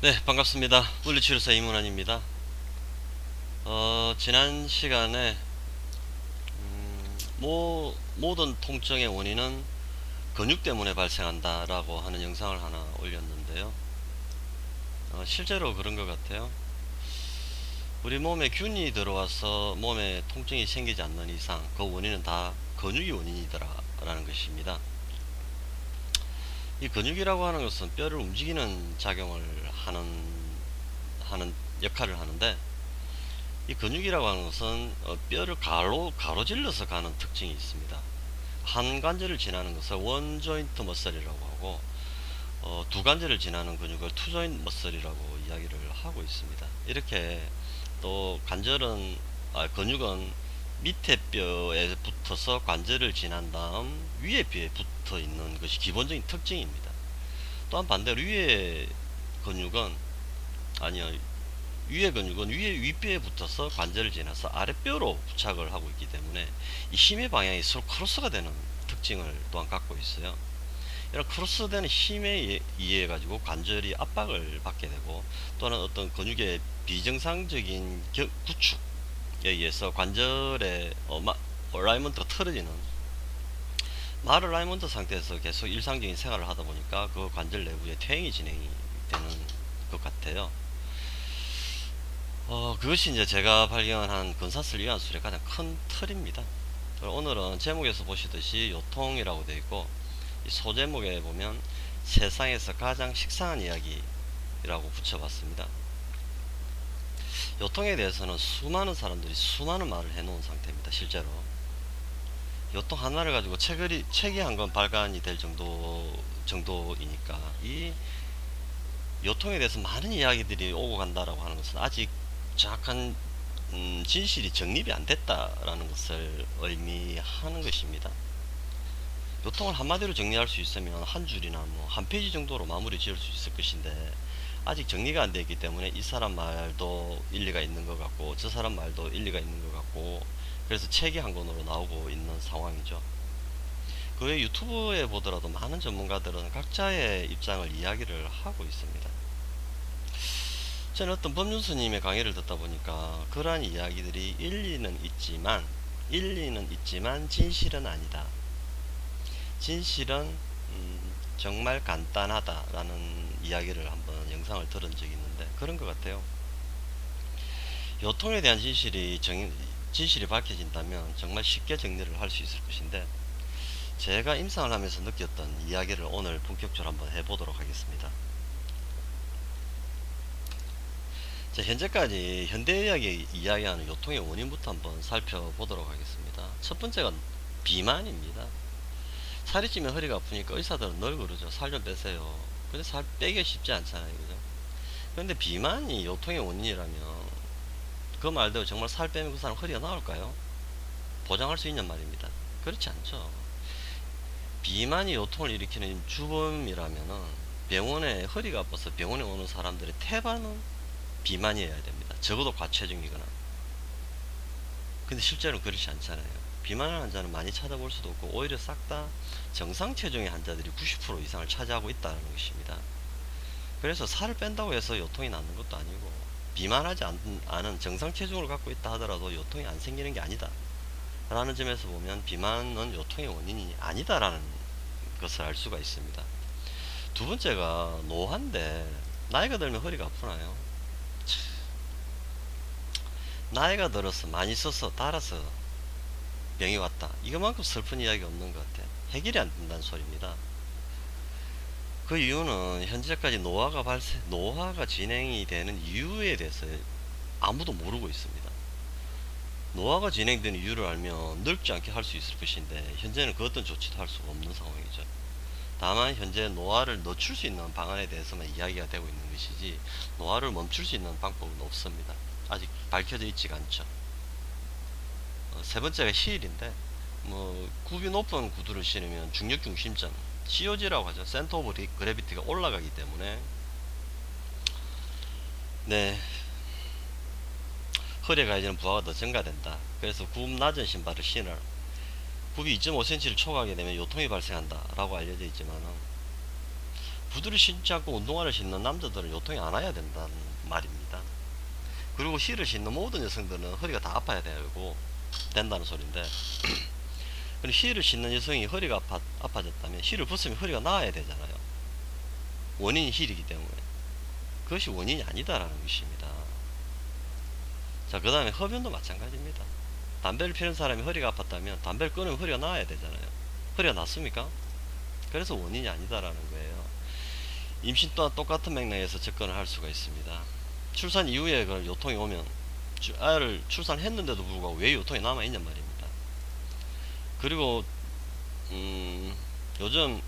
네, 반갑습니다. 물리치료사 이문환입니다. 지난 시간에 모든 통증의 원인은 근육 때문에 발생한다라고 하는 영상을 하나 올렸는데요. 실제로 그런 것 같아요. 우리 몸에 균이 들어와서 몸에 통증이 생기지 않는 이상 그 원인은 다 근육이 원인이더라라는 것입니다. 이 근육이라고 하는 것은 뼈를 움직이는 작용을 하는 역할을 하는데, 이 근육이라고 하는 것은 뼈를 가로질러서 가는 특징이 있습니다. 한 관절을 지나는 것을 원 조인트 머슬이라고 하고, 두 관절을 지나는 근육을 투 조인트 머슬이라고 이야기를 하고 있습니다. 이렇게 또 근육은 밑에 뼈에 붙어서 관절을 지난 다음 위에 뼈에 붙어 있는 것이 기본적인 특징입니다. 또한 반대로 근육은 아니요 위의 근육은 위에 윗뼈에 붙어서 관절을 지나서 아랫뼈로 부착을 하고 있기 때문에 이 힘의 방향이 서로 크로스가 되는 특징을 또한 갖고 있어요. 이런 크로스되는 힘에 의해 가지고 관절이 압박을 받게 되고, 또는 어떤 근육의 비정상적인 구축에 의해서 관절의 얼라이먼트가 틀어지는 말 얼라이먼트 상태에서 계속 일상적인 생활을 하다 보니까 그 관절 내부에 퇴행이 진행이 되는 것 같아요. 그것이 이제 제가 발견한 근사슬 이완술의 가장 큰 틀입니다. 오늘은 제목에서 보시듯이 요통이라고 되어 있고, 이 소제목에 보면 세상에서 가장 식상한 이야기라고 붙여봤습니다. 요통에 대해서는 수많은 사람들이 수많은 말을 해놓은 상태입니다. 실제로 요통 하나를 가지고 책이 한 권 발간이 될 정도이니까, 이 요통에 대해서 많은 이야기들이 오고 간다라고 하는 것은 아직 정확한 진실이 정립이 안 됐다라는 것을 의미하는 것입니다. 요통을 한마디로 정리할 수 있으면 한 줄이나 한 페이지 정도로 마무리 지을 수 있을 것인데, 아직 정리가 안 되어 있기 때문에 이 사람 말도 일리가 있는 것 같고 저 사람 말도 일리가 있는 것 같고, 그래서 책이 한 권으로 나오고 있는 상황이죠. 그 외 유튜브에 보더라도 많은 전문가들은 각자의 입장을 이야기를 하고 있습니다. 저는 어떤 법륜스님의 강의를 듣다 보니까 그러한 이야기들이 일리는 있지만 진실은 아니다. 진실은 정말 간단하다라는 이야기를 한번 영상을 들은 적이 있는데, 그런 것 같아요. 요통에 대한 진실이 밝혀진다면 정말 쉽게 정리를 할 수 있을 것인데, 제가 임상을 하면서 느꼈던 이야기를 오늘 본격적으로 한번 해보도록 하겠습니다. 자, 현재까지 현대의학이 이야기하는 요통의 원인부터 한번 살펴보도록 하겠습니다. 첫 번째가 비만입니다. 살이 찌면 허리가 아프니까 의사들은 늘 그러죠. 살 좀 빼세요. 근데 살 빼기가 쉽지 않잖아요. 그죠? 그런데 비만이 요통의 원인이라면 그 말대로 정말 살 빼면 그 사람 허리가 나올까요? 보장할 수 있는 말입니다. 그렇지 않죠. 비만이 요통을 일으키는 주범이라면은 병원에 허리가 아파서 병원에 오는 사람들의 태반은 비만이어야 됩니다. 적어도 과체중이거나. 근데 실제로는 그렇지 않잖아요. 비만한 환자는 많이 찾아볼 수도 없고, 오히려 싹 다 정상 체중의 환자들이 90% 이상을 차지하고 있다는 것입니다. 그래서 살을 뺀다고 해서 요통이 낫는 것도 아니고, 비만하지 않은 정상 체중을 갖고 있다 하더라도 요통이 안 생기는 게 아니다 라는 점에서 보면 비만은 요통의 원인이 아니다라는 것을 알 수가 있습니다. 두 번째가 노화인데, 나이가 들면 허리가 아프나요? 나이가 들어서 많이 써서 달아서 병이 왔다, 이거만큼 슬픈 이야기 없는 것 같아요. 해결이 안 된다는 소리입니다. 그 이유는 현재까지 노화가 진행이 되는 이유에 대해서 아무도 모르고 있습니다. 노화가 진행되는 이유를 알면 늙지 않게 할 수 있을 것인데, 현재는 그 어떤 조치도 할 수가 없는 상황이죠. 다만 현재 노화를 늦출 수 있는 방안에 대해서만 이야기가 되고 있는 것이지, 노화를 멈출 수 있는 방법은 없습니다. 아직 밝혀져 있지가 않죠. 세 번째가 힐인데, 굽이 높은 구두를 신으면 중력 중심점, COG라고 하죠. 센터 오브 그래비티가 올라가기 때문에, 네, 허리에 가해지는 부하가 더 증가된다. 그래서 굽 낮은 신발을 신을, 굽이 2.5cm를 초과하게 되면 요통이 발생한다 라고 알려져 있지만, 구두를 신지 않고 운동화를 신는 남자들은 요통이 안 와야 된다는 말입니다. 그리고 힐을 신는 모든 여성들은 허리가 다 아파야 되고 된다는 소리인데, 그럼 힐을 신는 여성이 허리가 아파졌다면 힐을 벗으면 허리가 나아야 되잖아요. 원인이 힐이기 때문에. 그것이 원인이 아니다라는 것입니다. 자, 그 다음에 흡연도 마찬가지입니다. 담배를 피는 사람이 허리가 아팠다면 담배를 끊으면 허리가 나아야 되잖아요. 허리가 낫습니까? 그래서 원인이 아니다라는 거예요. 임신 또한 똑같은 맥락에서 접근을 할 수가 있습니다. 출산 이후에 그 요통이 오면 아이를 출산했는데도 불구하고 왜 요통이 남아있냔 말입니다. 그리고 요즘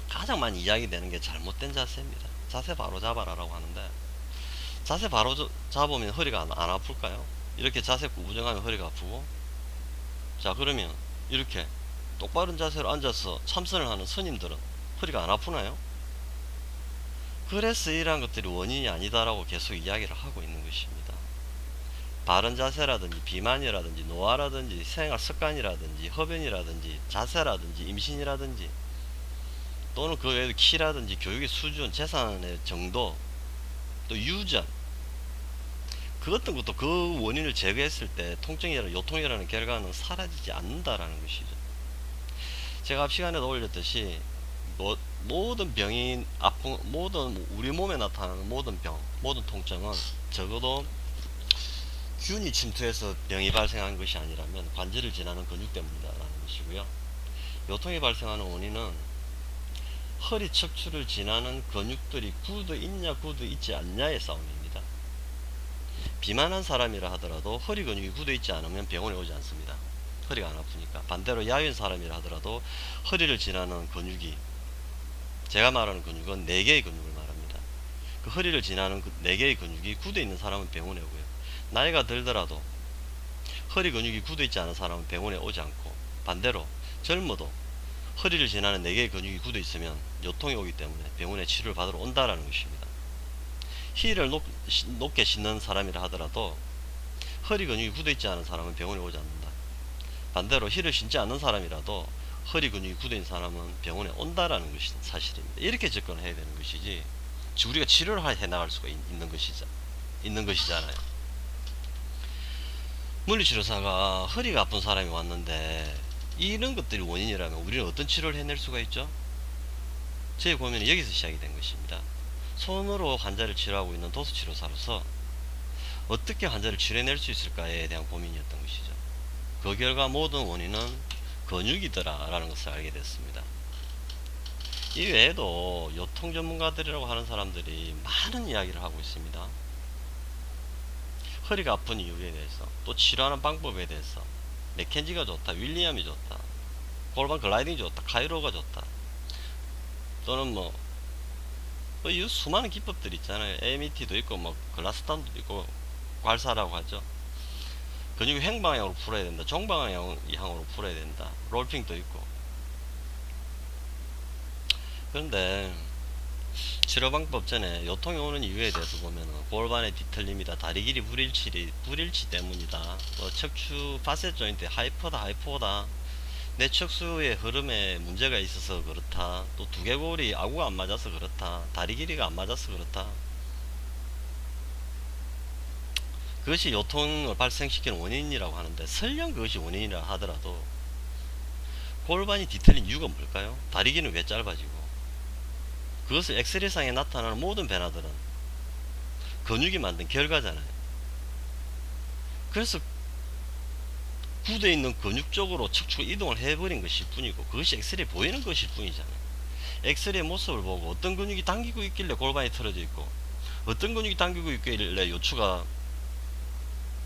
가장 많이 이야기되는 게 잘못된 자세입니다. 자세 바로 잡아라 라고 하는데, 자세 바로 잡으면 허리가 안 아플까요? 이렇게 자세 구부정하면 허리가 아프고, 자 그러면 이렇게 똑바른 자세로 앉아서 참선을 하는 스님들은 허리가 안 아프나요? 그래서 이러한 것들이 원인이 아니다라고 계속 이야기를 하고 있는 것입니다. 바른 자세라든지 비만이라든지 노화라든지 생활 습관이라든지 흡연이라든지 자세라든지 임신이라든지 또는 그 외에도 키라든지 교육의 수준, 재산의 정도, 또 유전, 그 어떤 것도 그 원인을 제거했을 때 통증이라는 요통이라는 결과는 사라지지 않는다라는 것이죠. 제가 앞 시간에도 올렸듯이 모든 병이 모든 우리 몸에 나타나는 모든 병, 모든 통증은 적어도 균이 침투해서 병이 발생한 것이 아니라면 관절을 지나는 근육 때문이다라는 것이고요. 요통이 발생하는 원인은 허리 척추를 지나는 근육들이 굳어 있냐 굳어 있지 않냐의 싸움입니다. 비만한 사람이라 하더라도 허리 근육이 굳어 있지 않으면 병원에 오지 않습니다. 허리가 안 아프니까. 반대로 야윈 사람이라 하더라도 허리를 지나는 근육이, 제가 말하는 근육은 4개의 근육을 말합니다. 그 허리를 지나는 그 4개의 근육이 굳어 있는 사람은 병원에 오고요. 나이가 들더라도 허리 근육이 굳어 있지 않은 사람은 병원에 오지 않고, 반대로 젊어도 허리를 지나는 4개의 근육이 굳어 있으면 요통이 오기 때문에 병원에 치료를 받으러 온다라는 것입니다. 힐을 높게 신는 사람이라 하더라도 허리 근육이 굳어 있지 않은 사람은 병원에 오지 않는다. 반대로 힐을 신지 않는 사람이라도 허리 근육이 굳어 있는 사람은 병원에 온다라는 것이 사실입니다. 이렇게 접근을 해야 되는 것이지, 우리가 치료를 해 나갈 수가 있는 것이잖아요. 물리치료사가 허리가 아픈 사람이 왔는데 이런 것들이 원인이라면 우리는 어떤 치료를 해낼 수가 있죠? 제 고민은 여기서 시작이 된 것입니다. 손으로 환자를 치료하고 있는 도수치료사로서 어떻게 환자를 치료해낼 수 있을까에 대한 고민이었던 것이죠. 그 결과 모든 원인은 근육이더라 라는 것을 알게 됐습니다. 이 외에도 요통 전문가들이라고 하는 사람들이 많은 이야기를 하고 있습니다. 허리가 아픈 이유에 대해서, 또 치료하는 방법에 대해서, 맥켄지가 좋다, 윌리엄이 좋다, 골반 글라이딩이 좋다, 카이로가 좋다, 또는 이 수많은 기법들이 있잖아요. AMET도 있고 글라스탄도 있고 괄사라고 하죠. 근육을 횡방향으로 풀어야 된다, 정방향으로 풀어야 된다, 롤핑도 있고. 그런데 치료 방법 전에 요통이 오는 이유에 대해서 보면은 골반의 뒤틀림이다, 다리 길이 불일치 때문이다, 척추 파셋 조인트 하이퍼다, 내 척수의 흐름에 문제가 있어서 그렇다, 또 두개골이 아구가 안 맞아서 그렇다, 다리 길이가 안 맞아서 그렇다. 그것이 요통을 발생시키는 원인이라고 하는데, 설령 그것이 원인이라 하더라도 골반이 뒤틀린 이유가 뭘까요? 다리 길이는 왜 짧아지고, 그것을 엑스레이상에 나타나는 모든 변화들은 근육이 만든 결과잖아요. 그래서 굳어 있는 근육 쪽으로 척추가 이동을 해버린 것일 뿐이고, 그것이 엑스레이 보이는 것일 뿐이잖아요. 엑스레이 모습을 보고 어떤 근육이 당기고 있길래 골반이 틀어져 있고, 어떤 근육이 당기고 있길래 요추가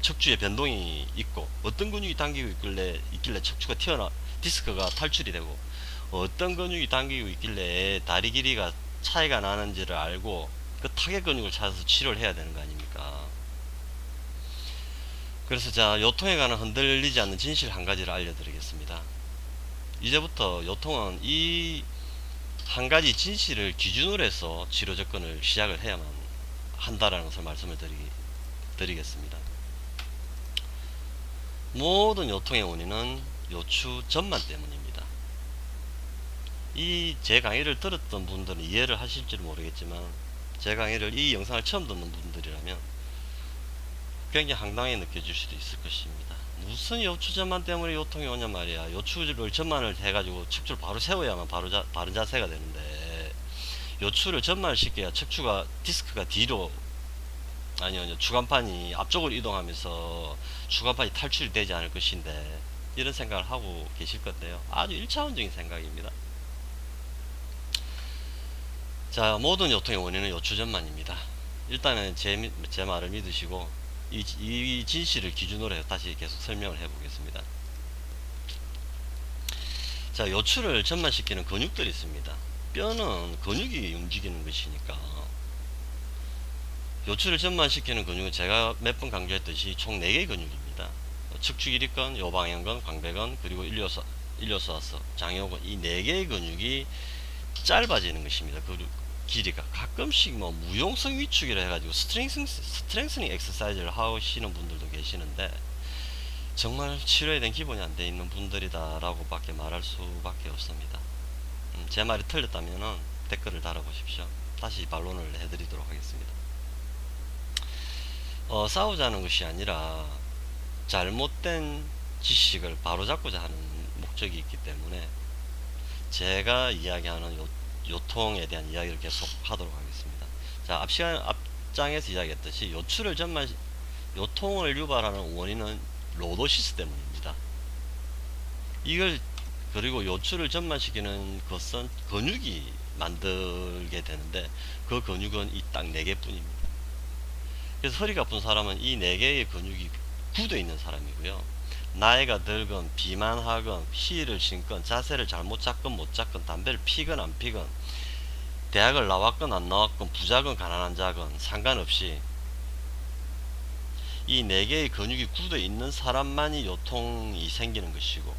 척추에 변동이 있고, 어떤 근육이 당기고 있길래 척추가 디스크가 탈출이 되고, 어떤 근육이 당기고 있길래 다리 길이가 차이가 나는지를 알고 그 타겟 근육을 찾아서 치료를 해야 되는 거 아닙니까? 그래서 자, 요통에 관한 흔들리지 않는 진실 한 가지를 알려드리겠습니다. 이제부터 요통은 이 한 가지 진실을 기준으로 해서 치료 접근을 시작을 해야만 한다라는 것을 말씀을 드리겠습니다. 모든 요통의 원인은 요추 전만 때문입니다. 이 제 강의를 들었던 분들은 이해를 하실지 모르겠지만, 제 강의를 이 영상을 처음 듣는 분들이라면 굉장히 황당하게 느껴질 수도 있을 것입니다. 무슨 요추전만 때문에 요통이 오냐 말이야. 요추를 전만을 해가지고 척추를 바로 세워야만 바른 자세가 되는데, 요추를 전만을 시켜야 척추가 디스크가 뒤로, 아니요, 추간판이 앞쪽으로 이동하면서 추간판이 탈출이 되지 않을 것인데, 이런 생각을 하고 계실 건데요. 아주 1차원적인 생각입니다. 자, 모든 요통의 원인은 요추전만입니다. 일단은 제 말을 믿으시고 이 진실을 기준으로 해서 다시 계속 설명을 해보겠습니다. 자, 요추를 전만시키는 근육들이 있습니다. 뼈는 근육이 움직이는 것이니까 요추를 전만시키는 근육은 제가 몇 번 강조했듯이 총 4개의 근육입니다. 척추 길이근, 요방향근, 광배근, 그리고 일요소아스, 장요근, 이 4개의 근육이 짧아지는 것입니다. 그 길이가 가끔씩 뭐 무용성 위축이라 해가지고 스트렝스닝 엑서사이즈를 하시는 분들도 계시는데, 정말 치료에 대한 기본이 안 돼 있는 분들이다 라고 밖에 말할 수밖에 없습니다. 제 말이 틀렸다면 댓글을 달아보십시오. 다시 반론을 해드리도록 하겠습니다. 싸우자는 것이 아니라 잘못된 지식을 바로잡고자 하는 목적이 있기 때문에 제가 이야기하는 요통에 대한 이야기를 계속 하도록 하겠습니다. 자, 앞장에서 이야기했듯이 요통을 유발하는 원인은 로도시스 때문입니다. 그리고 요추를 전만시키는 것은 근육이 만들게 되는데, 그 근육은 이 딱 4개 뿐입니다. 그래서 허리가 아픈 사람은 이 4개의 근육이 굳어 있는 사람이고요. 나이가 들건, 비만하건, 힐을 신건, 자세를 잘못 잡건 못 잡건, 담배를 피건 안 피건, 대학을 나왔건 안 나왔건, 부자건 가난한 자건 상관없이 이 4개의 근육이 굳어 있는 사람만이 요통이 생기는 것이고,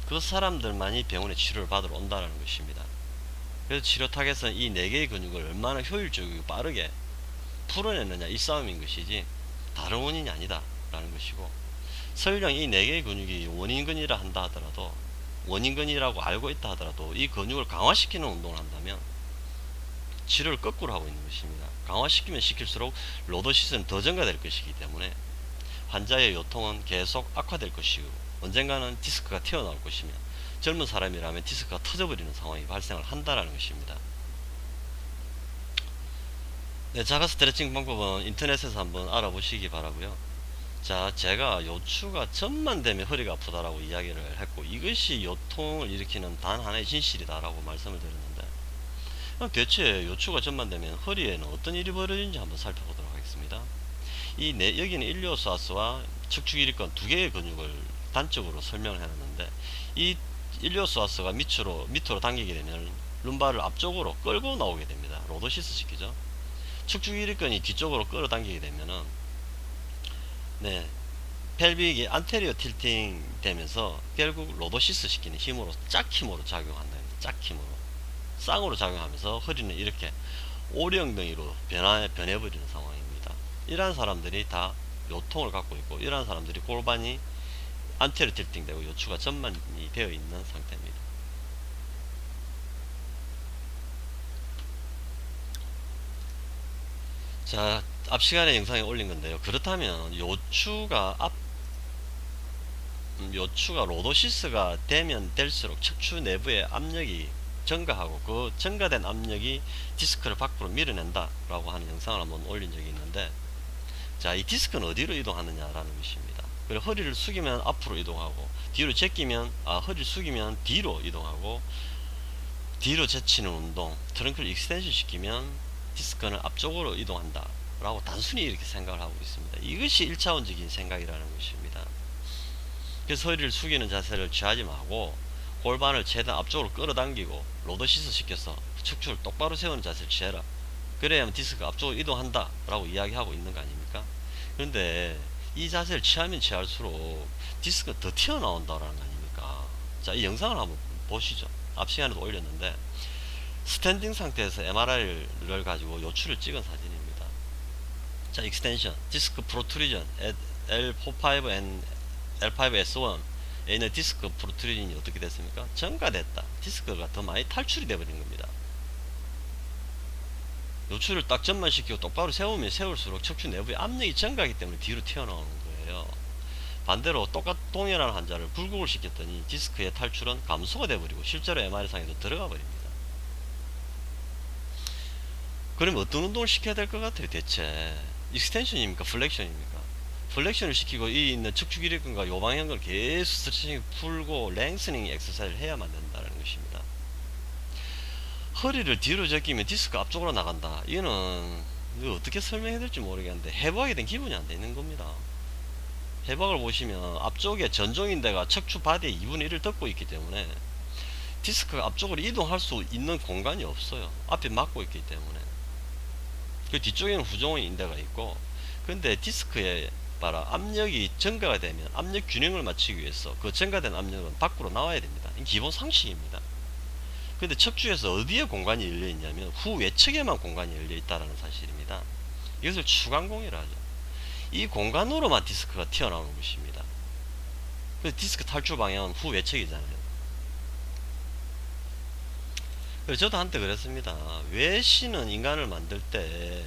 그 사람들만이 병원에 치료를 받으러 온다는 것입니다. 그래서 치료 타겟은 이 4개의 근육을 얼마나 효율적이고 빠르게 풀어내느냐, 이 싸움인 것이지 다른 원인이 아니다 라는 것이고, 설령 이 4개의 근육이 원인근이라 한다 하더라도, 원인근이라고 알고 있다 하더라도 이 근육을 강화시키는 운동을 한다면 치료를 거꾸로 하고 있는 것입니다. 강화시키면 시킬수록 로도시스는 더 증가될 것이기 때문에 환자의 요통은 계속 악화될 것이고, 언젠가는 디스크가 튀어나올 것이며, 젊은 사람이라면 디스크가 터져버리는 상황이 발생을 한다는 것입니다. 네, 자가 스트레칭 방법은 인터넷에서 한번 알아보시기 바라고요. 자, 제가 요추가 전만 되면 허리가 아프다라고 이야기를 했고, 이것이 요통을 일으키는 단 하나의 진실이다라고 말씀을 드렸는데, 그럼 대체 요추가 전만 되면 허리에는 어떤 일이 벌어지는지 한번 살펴보도록 하겠습니다. 여기는 일리오사스와 척추 길이근 2개의 근육을 단적으로 설명을 해놨는데, 이 일리오사스가 밑으로 당기게 되면 룸바를 앞쪽으로 끌고 나오게 됩니다. 로도시스 시키죠. 척추 길이근이 뒤쪽으로 끌어당기게 되면은, 네, 펠빅이 안테리어 틸팅 되면서 결국 로도시스 시키는 힘으로, 짝힘으로 작용한다. 짝힘으로 쌍으로 작용하면서 허리는 이렇게 오령덩이로 변해버리는 상황입니다. 이러한 사람들이 다 요통을 갖고 있고, 이러한 사람들이 골반이 안테리어 틸팅 되고 요추가 전만이 되어 있는 상태입니다. 자, 앞 시간에 영상에 올린 건데요. 그렇다면 요추가 로도시스가 되면 될수록 척추 내부의 압력이 증가하고, 그 증가된 압력이 디스크를 밖으로 밀어낸다 라고 하는 영상을 한번 올린 적이 있는데, 자, 이 디스크는 어디로 이동하느냐 라는 것입니다. 그리고 허리를 숙이면 앞으로 이동하고, 뒤로 제끼면, 허리를 숙이면 뒤로 이동하고, 뒤로 제치는 운동, 트렁크를 익스텐션 시키면 디스크는 앞쪽으로 이동한다 라고 단순히 이렇게 생각을 하고 있습니다. 이것이 1차원적인 생각이라는 것입니다. 그래서 허리를 숙이는 자세를 취하지 말고 골반을 최대한 앞쪽으로 끌어당기고 로도시스 시켜서 척추를 똑바로 세우는 자세를 취해라. 그래야만 디스크가 앞쪽으로 이동한다 라고 이야기하고 있는 거 아닙니까? 그런데 이 자세를 취하면 취할수록 디스크가 더 튀어나온다라는 거 아닙니까? 자, 이 영상을 한번 보시죠. 앞 시간에도 올렸는데, 스탠딩 상태에서 MRI를 가지고 요추를 찍은 사진입니다. 자, 익스텐션, 디스크 프로트루전 L45 and L5S1, 있는 디스크 프로트루전이 어떻게 됐습니까? 증가됐다. 디스크가 더 많이 탈출이 되어버린 겁니다. 요추를 딱 전만시키고 똑바로 세우면 세울수록 척추 내부의 압력이 증가하기 때문에 뒤로 튀어나오는 거예요. 반대로 동일한 환자를 굴곡을 시켰더니 디스크의 탈출은 감소가 돼버리고 실제로 MRI상에도 들어가 버립니다. 그러면 어떤 운동을 시켜야 될 것 같아요? 대체 익스텐션입니까? 플렉션입니까? 플렉션을 시키고 이 있는 척추 기립근과 요방형을 계속 스트레칭 풀고 랭스닝 엑서사이즈를 해야만 된다는 것입니다. 허리를 뒤로 제끼면 디스크 앞쪽으로 나간다. 이거는 이거 어떻게 설명해야 될지 모르겠는데 해부하게 된 기분이 안 되는 겁니다. 해부학을 보시면 앞쪽에 전종인대가 척추 바디의 2분의 1을 덮고 있기 때문에 디스크가 앞쪽으로 이동할 수 있는 공간이 없어요. 앞에 막고 있기 때문에. 그 뒤쪽에는 후종의 인대가 있고, 근데 디스크에 봐라, 압력이 증가가 되면 압력 균형을 맞추기 위해서 그 증가된 압력은 밖으로 나와야 됩니다. 이 기본 상식입니다. 근데 척추에서 어디에 공간이 열려 있냐면 후 외측에만 공간이 열려 있다는 사실입니다. 이것을 추간공이라 하죠. 이 공간으로만 디스크가 튀어나오는 것입니다. 그래서 디스크 탈출 방향은 후 외측이잖아요. 그래서 저도 한때 그랬습니다. 왜 신은 인간을 만들 때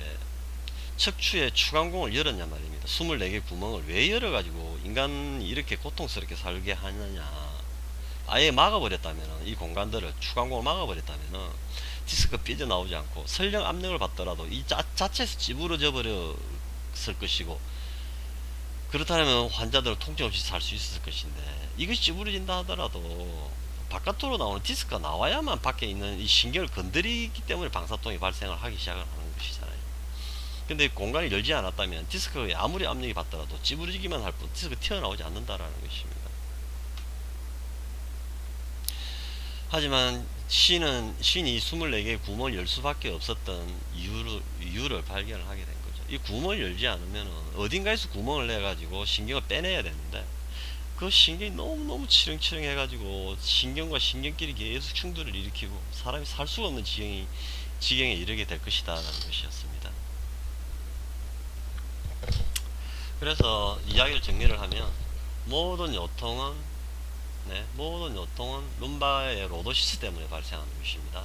척추에 추간공을 열었냐 말입니다. 24개 구멍을 왜 열어가지고 인간이 이렇게 고통스럽게 살게 하느냐. 아예 막아버렸다면, 이 공간들을 추간공을 막아버렸다면 디스크가 삐져나오지 않고 설령 압력을 받더라도 이 자체에서 찌부러져 버렸을 것이고, 그렇다면 환자들은 통증 없이 살 수 있었을 것인데, 이것이 찌부러진다 하더라도 바깥으로 나오는 디스크가 나와야만 밖에 있는 이 신경을 건드리기 때문에 방사통이 발생을 하기 시작을 하는 것이잖아요. 근데 공간을 열지 않았다면 디스크가 아무리 압력이 받더라도 찌부러지기만 할 뿐 디스크가 튀어나오지 않는다라는 것입니다. 하지만 신이 24개의 구멍을 열 수밖에 없었던 이유를 발견을 하게 된 거죠. 이 구멍을 열지 않으면 어딘가에서 구멍을 내가지고 신경을 빼내야 되는데, 그 신경이 너무너무 치렁치렁 해가지고 신경과 신경끼리 계속 충돌을 일으키고 사람이 살 수가 없는 지경에 이르게 될 것이다 라는 것이었습니다. 그래서 이야기를 정리를 하면 모든 요통은 룸바의 로도시스 때문에 발생하는 것입니다.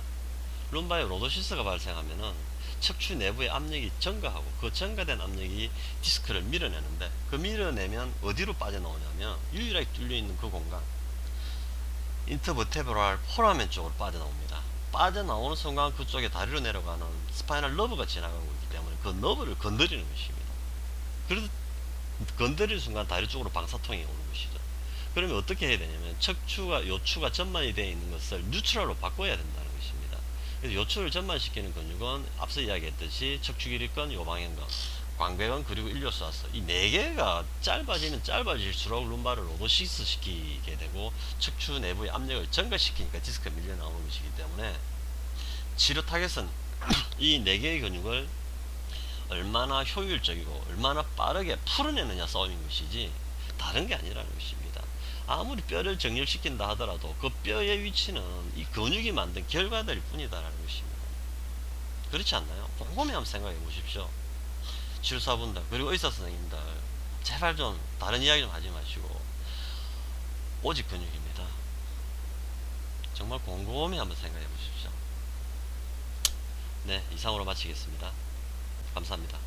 룸바의 로도시스가 발생하면은 척추 내부의 압력이 증가하고 그 증가된 압력이 디스크를 밀어내는데, 그 밀어내면 어디로 빠져나오냐면 유일하게 뚫려있는 그 공간, 인터버테브랄 포라멘 쪽으로 빠져나옵니다. 빠져나오는 순간 그쪽에 다리로 내려가는 스파이널 너브가 지나가고 있기 때문에 그 너브를 건드리는 것입니다. 그래서 건드리는 순간 다리 쪽으로 방사통이 오는 것이죠. 그러면 어떻게 해야 되냐면 요추가 전만이 되어 있는 것을 뉴트럴로 바꿔야 된다는 것입니다. 그래서 요추를 전만시키는 근육은 앞서 이야기했듯이 척추기립근, 요방형근, 광배근, 그리고 일요사스, 이 4개가 짧아지면 짧아질수록 룸바를 로도시스 시키게 되고 척추 내부의 압력을 증가시키니까 디스크가 밀려 나오는 것이기 때문에 치료 타겟은 이 4개의 근육을 얼마나 효율적이고 얼마나 빠르게 풀어내느냐 싸움인 것이지 다른 게 아니라는 것입니다. 아무리 뼈를 정렬시킨다 하더라도 그 뼈의 위치는 이 근육이 만든 결과들일 뿐이다라는 것입니다. 그렇지 않나요? 곰곰이 한번 생각해 보십시오. 치료사분들 그리고 의사 선생님들, 제발 좀 다른 이야기 좀 하지 마시고 오직 근육입니다. 정말 곰곰이 한번 생각해 보십시오. 네, 이상으로 마치겠습니다. 감사합니다.